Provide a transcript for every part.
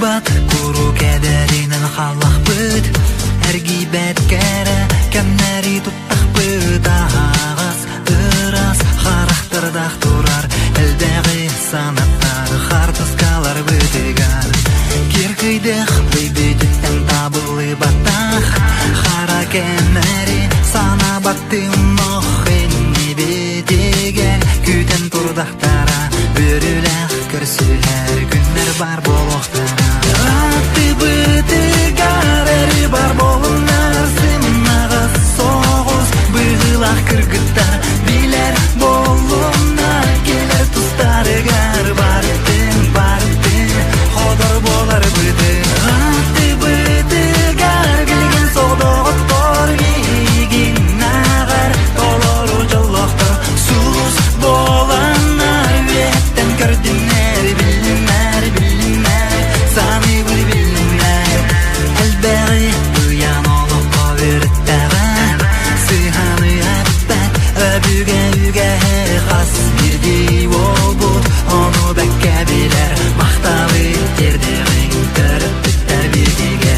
бат куру кәдәринен халлах бит әрги бәткәрә кәмнәри туттах бит ағас ырас характырдах турар әлдәғи санаттар хартыскалар бітігар киркейдех бейбететтен табылы баттах хара кәмнәри сана баттым нохенни бетеген күтен турдахтара бүріләх көрсілер күннер бар болуқтара атты бітігар әрі бар болынар сымнағыз соғыз бұғылақ кіргіттар билер болуна келер тұстарығар барыттың қодыр болар бітің атты бітігар келген соғдоғыттор бейгін ағар толору жыллықтыр сұлыс болана өттен көрдіңер білінер саны бұл білінер әлбәғи ұян олық қоверіттәға сыханы әббәт өбіге қас бірдей ол бұд оны бәккә білер мақталы тердеғің түріп біттер біргеге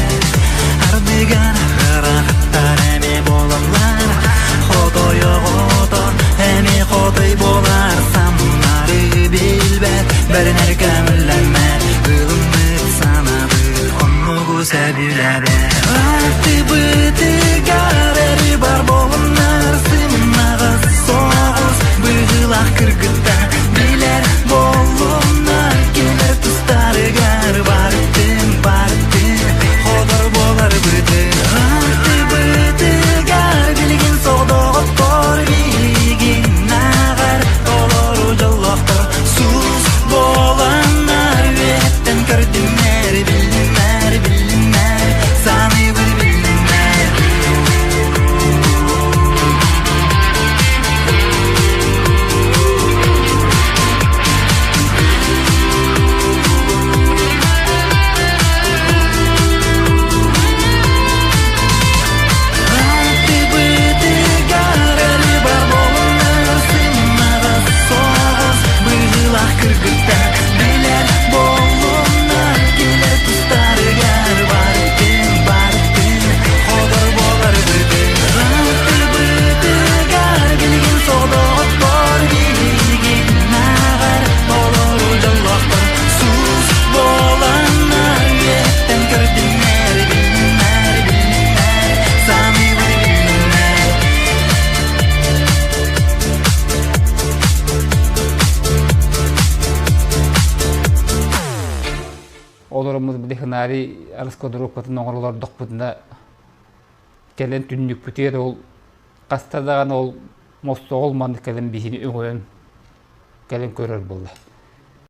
ардыган ғырақыттар әме болалар қотойы қотор әме қотой болар самнары білбәт бәрінер көмілләмәт ғылымыт санабы оны көсә біләбәт атты бітігар әрі бар болынар сымнағыз соғыз бұғылақ кіргіттар билер болуна келер тұстарығар барыттың қодыр болар бітің атты бітігар білген соғдоғыттор бейгін ағар толору жыллықтыр сұлыс болана өттен көрдіңер білінер саны бұл білінер атты бітігар әрі бар болынар сымнағыз соғыз бұғылақ кіргіттар билер болуна келер тұстарығар барыттың қодыр болар бітің атты бітігар келген соғдоғыттор бейгін ағар толору жыллықтыр сұлыс болана өттен көрдіңер білінер саны бұл білінер Оларымыз біліхінари арыскодыру көтін оңырлар доқпытына кәлен түннік бүтер ол қастадаған ол мосты олманды кәлен бейсіне өңірін кәлен көрер болды.